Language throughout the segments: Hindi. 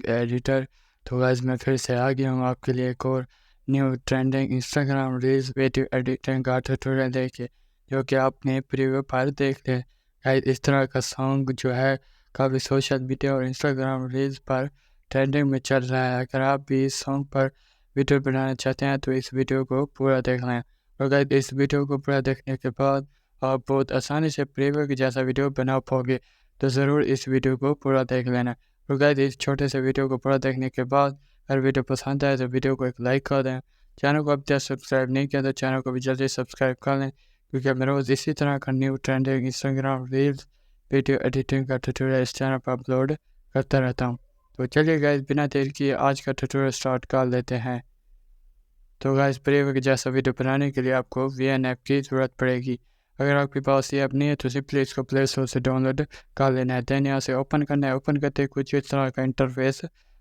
एडिटर। तो गाइस मैं फिर से आ गया हूँ आपके लिए एक और new trending Instagram reels video editing का ट्यूटोरियल देखिए, जो कि आपने प्रीव्यू पर देख लिया। गाइस इस तरह का सॉन्ग जो है काफ़ी सोशल मीडिया और इंस्टाग्राम रील्स पर ट्रेंडिंग में चल रहा है। अगर आप भी इस सॉन्ग पर वीडियो बनाना चाहते हैं तो इस वीडियो को पूरा देख लें। और गाइस इस वीडियो को पूरा देखने के बाद आप बहुत आसानी से प्रीव्यू की जैसा वीडियो बना पाओगे, तो ज़रूर इस वीडियो को पूरा देख लेना। तो गाइस इस छोटे से वीडियो को पूरा देखने के बाद अगर वीडियो पसंद आए तो वीडियो को एक लाइक कर दें। चैनल को अब तक सब्सक्राइब नहीं किया तो चैनल को भी जल्दी सब्सक्राइब कर लें, क्योंकि मैं रोज़ इसी तरह का new trending Instagram reels video editing का ट्यूटोरियल इस चैनल पर अपलोड करता रहता हूँ। तो चलिए गाइस बिना देर किए आज का ट्यूटोरियल स्टार्ट कर लेते हैं। तो गाइस प्रीव्यू के जैसा वीडियो बनाने के लिए आपको VN ऐप की ज़रूरत पड़ेगी। अगर आपके पास ये ऐप नहीं है तो सिंपली इसको प्ले स्टोर से डाउनलोड कर लेना है। देन यहाँ से ओपन करना है। ओपन करते ही कुछ इस तरह का इंटरफेस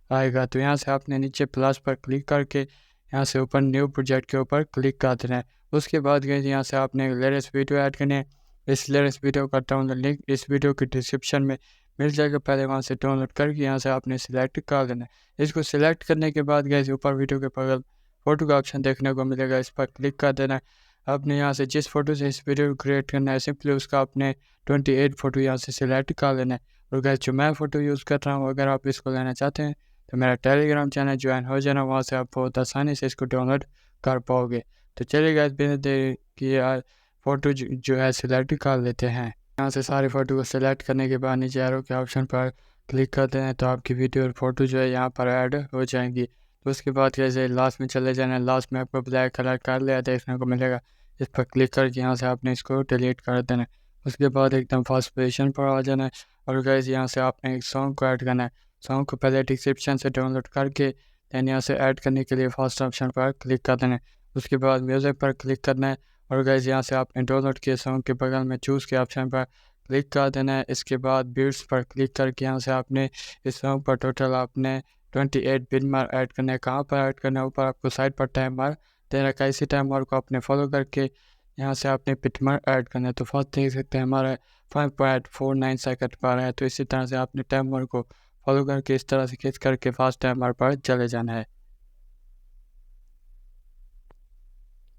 आएगा। तो यहाँ से आपने नीचे प्लस पर क्लिक करके यहाँ से ओपन न्यू प्रोजेक्ट के ऊपर क्लिक कर देना है। उसके बाद गए यहाँ से आपने लेटेस्ट वीडियो ऐड करनी है। इस लेटेस्ट वीडियो का डाउनलोड लिंक इस वीडियो की डिस्क्रिप्शन में मिल जाएगा। पहले वहाँ से डाउनलोड करके यहाँ से आपने सिलेक्ट कर लेना है। इसको सिलेक्ट करने के बाद गए ऊपर वीडियो के बगल फ़ोटो का ऑप्शन देखने को मिलेगा, इस पर क्लिक कर देना है। आपने यहाँ से जिस फ़ोटो से इस वीडियो को क्रिएट करना है सिंपली उसका आपने 28 फ़ोटो यहाँ से सिलेक्ट कर लेना है। और गाइस जो मैं फ़ोटो यूज़ कर रहा हूँ, अगर आप इसको लेना चाहते हैं तो मेरा टेलीग्राम चैनल ज्वाइन हो जाना, वहाँ से आप बहुत आसानी से इसको डाउनलोड कर पाओगे। तो चलिए गाइस बिना देर किए फ़ोटो जो है सिलेक्ट कर लेते हैं। यहाँ से सारे फ़ोटो को सिलेक्ट करने के बाद नीचे एरो के ऑप्शन पर क्लिक करते हैं तो आपकी वीडियो और फोटो जो है यहाँ पर ऐड हो जाएंगी। तो उसके बाद कैसे लास्ट में चले जाना है। लास्ट में आपको ब्लैक कलर कर लिया देखने को मिलेगा, इस पर क्लिक करके यहाँ से आपने इसको डिलीट कर देना है। उसके बाद एकदम फर्स्ट पोजीशन पर आ जाना है। और गैस यहाँ से आपने एक सॉन्ग को ऐड करना है। सॉन्ग को पहले डिस्क्रिप्शन से डाउनलोड करके दैन यहाँ से ऐड करने के लिए फर्स्ट ऑप्शन पर क्लिक कर देना है। उसके बाद म्यूज़िक पर क्लिक करना है। और गैस यहाँ से आपने डाउनलोड किए सॉन्ग के बगल में चूज़ के ऑप्शन पर क्लिक कर देना है। इसके बाद बीट्स पर क्लिक करके यहाँ से आपने इस सॉन्ग पर टोटल आपने 28 बिट मार ऐड करना है। कहाँ पर ऐड करना है, ऊपर आपको साइड पर टाइम मार दे रखा है। इसी टाइम मार को आपने फॉलो करके यहाँ से आपने बिट मार ऐड करना है। तो फर्स्ट देख सकते हैं हमारा 5.49 सेकंड पर है। तो इसी तरह से आपने टाइम मार को फॉलो करके इस तरह से खींच करके फास्ट टाइम मार पर चले जाना है।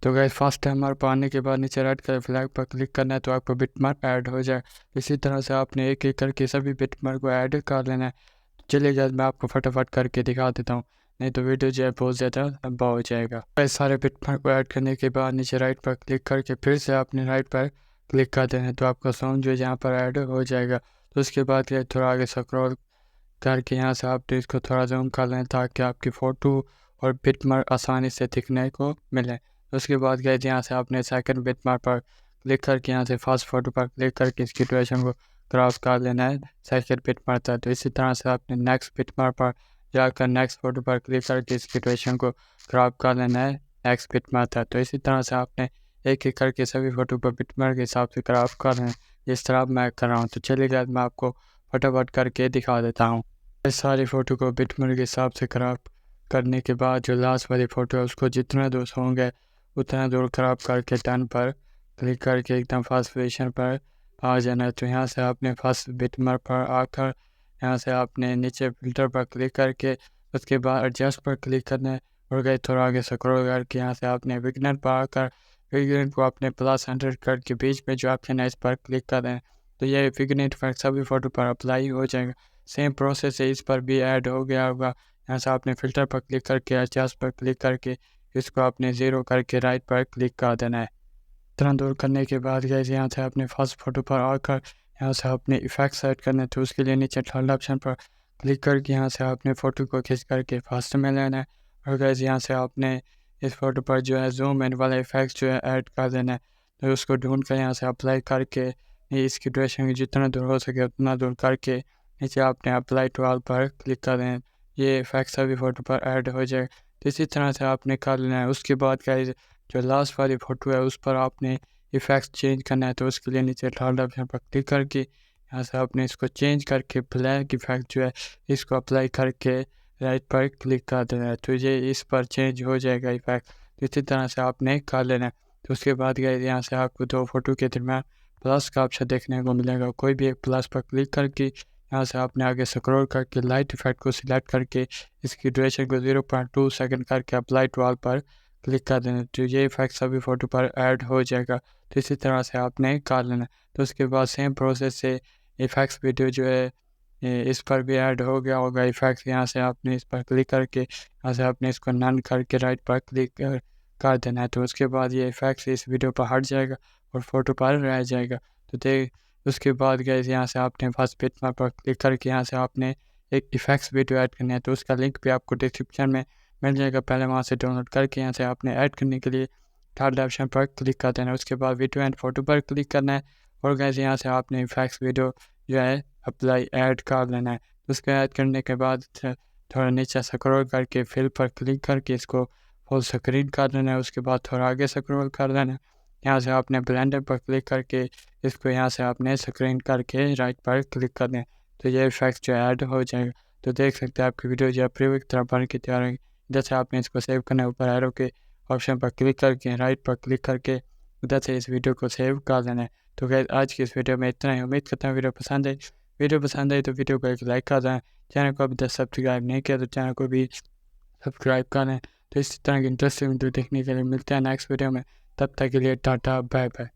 तो गाइस फास्ट टाइमर पर आने के बाद नीचे रेड कलर फ्लैग पर क्लिक करना है तो आपको बिटमार्क ऐड हो जाए। इसी तरह से आपने एक एक करके सभी बिटमार्क को ऐड कर लेना है। चलिए गाइस मैं आपको फटाफट करके दिखा देता हूँ, नहीं तो वीडियो जो है बहुत ज़्यादा लंबा हो जाएगा। गाइस सारे बिटमार्क को ऐड करने के बाद नीचे राइट पर क्लिक करके फिर से आपने राइट पर क्लिक कर देना है तो आपका सॉन्ग जो है यहाँ पर ऐड हो जाएगा। तो उसके बाद थोड़ा आगे स्क्रॉल करके यहाँ से आपने इसको थोड़ा जूम कर लें ताकि आपकी फ़ोटो और बिटमार्क आसानी से दिखने को मिले। उसके बाद गए यहाँ से आपने सेकंड बिटमार्क पर क्लिक करके यहाँ से फर्स्ट फोटो पर क्लिक करके इसकी ड्यूरेशन को क्रॉस कर लेना है सेकंड बिटमार्क तक। तो इसी तरह से आपने नेक्स्ट बिटमार्क पर जाकर नेक्स्ट फोटो पर क्लिक करके इसकी ड्यूरेशन को क्रॉप कर लेना है नेक्स्ट बिटमार्क तक। तो इसी तरह से आपने एक एक करके सभी फोटो पर बिटमार्क के हिसाब से क्रॉप कर लेना है, जिस तरह मैं कर रहा हूँ। तो चलिए गाइस मैं आपको फटाफट करके दिखा देता हूँ। इस सारी फ़ोटो को बिटमार्क के हिसाब से क्रॉप करने के बाद जो लास्ट वाली फ़ोटो है उसको जितना दूर होंगे उतना दूर क्रॉप करके डन पर क्लिक करके एकदम फर्स्ट पोजीशन पर आ जाना है। तो यहाँ से आपने फर्स्ट बिटमार्क पर आकर यहाँ से आपने नीचे फिल्टर पर क्लिक करके उसके बाद एडजस्ट पर क्लिक करना है। और गए थोड़ा आगे स्क्रॉल करके यहाँ से आपने विगनेट पर आकर विगनेट को आपने +100 करके बीच में जो ऑप्शन है इस पर क्लिक कर दें। तो ये विगनेट इफेक्ट सभी फ़ोटो पर अप्लाई हो जाएगा। सेम प्रोसेस है, इस पर भी ऐड हो गया होगा। यहाँ से आपने फ़िल्टर पर क्लिक करके एडजस्ट पर क्लिक करके इसको आपने 0 करके राइट पर क्लिक कर देना है। इतना दूर करने के बाद गैस यहाँ से आपने फर्स्ट फोटो पर आकर यहाँ से आपने इफेक्ट सेट करना है। तो उसके लिए नीचे थर्ड ऑप्शन पर क्लिक करके यहाँ से आपने फ़ोटो को खींच करके फर्स्ट में लेना है। और गैस यहाँ से आपने इस फोटो पर जो है जूम इन वाला इफेक्ट जो है ऐड कर देना है। तो उसको ढूंढ कर यहाँ से अप्लाई करके इसकी ड्यूरेशन जितना दूर हो सके उतना दूर करके नीचे आपने अप्लाई टू ऑल पर क्लिक कर दें। ये इफेक्ट सभी फ़ोटो पर ऐड हो जाए। तो इसी तरह से आपने कर लेना है। उसके बाद गाइस जो लास्ट वाली फ़ोटो है उस पर आपने इफेक्ट चेंज करना है। तो उसके लिए नीचे थर्ड ऑप्शन पर क्लिक करके यहाँ से आपने इसको चेंज करके ब्लैक इफेक्ट जो है इसको अप्लाई करके राइट पर क्लिक कर देना है। तो ये इस पर चेंज हो जाएगा इफेक्ट। तो इसी तरह से आपने कर लेना है। तो उसके बाद गए यहाँ से आपको दो फोटो के दरम्यान प्लस का ऑप्शन देखने को मिलेगा। कोई भी एक प्लस पर क्लिक करके यहाँ से आपने आगे स्क्रॉल करके लाइट इफेक्ट को सिलेक्ट करके इसकी ड्यूरेशन को 0.2 सेकंड करके अप्लाई टू ऑल पर क्लिक कर देना। तो ये इफेक्ट सभी फ़ोटो पर ऐड हो जाएगा। तो इसी तरह से आपने कर लेना। तो उसके बाद सेम प्रोसेस से इफेक्ट्स वीडियो जो है इस पर भी ऐड हो गया होगा इफेक्ट्स। यहाँ से आपने इस पर क्लिक करके यहाँ से आपने इसको नन करके राइट पर क्लिक कर देना है। तो उसके बाद ये इफेक्ट्स इस वीडियो पर हट जाएगा और फोटो पर रह जाएगा। तो उसके बाद गैस यहाँ से आपने फर्स्ट बिटमैप पर क्लिक करके यहाँ से आपने एक इफेक्ट्स वीडियो ऐड करना है। तो उसका लिंक भी आपको डिस्क्रिप्शन में मिल जाएगा। पहले वहाँ से डाउनलोड करके यहाँ से आपने ऐड करने के लिए थर्ड ऑप्शन पर क्लिक कर देना है। उसके बाद वीडियो एंड फोटो पर क्लिक करना है और गैस यहाँ से आपने इफेक्ट्स वीडियो जो है अप्लाई ऐड कर लेना है। उसको ऐड करने के बाद थोड़ा नीचे स्क्रॉल करके फिल पर क्लिक करके इसको फुल स्क्रीन कर देना है। उसके बाद थोड़ा आगे स्क्रॉल कर देना है। यहाँ से आपने ब्लेंडर पर क्लिक करके इसको यहाँ से आपने स्क्रीन करके राइट पर क्लिक कर दें। तो ये इफेक्ट जो ऐड हो जाएगा। तो देख सकते हैं आपकी वीडियो जो है प्रीव्यू की तरह बन के तैयार होगी। जैसे आपने इसको सेव करना है ऊपर एरो के ऑप्शन पर क्लिक करके राइट पर क्लिक करके उधर से इस वीडियो को सेव कर देना है। तो गाइस आज की इस वीडियो में इतना ही। उम्मीद करता हूँ वीडियो पसंद आई तो वीडियो को एक लाइक कर दें। चैनल को अभी तक सब्सक्राइब नहीं किया तो चैनल को भी सब्सक्राइब करें। तो इस तरह की इंटरेस्टिंग वीडियो देखने के लिए मिलते हैं नेक्स्ट वीडियो में। तब तक के लिए टाटा बाय बाय।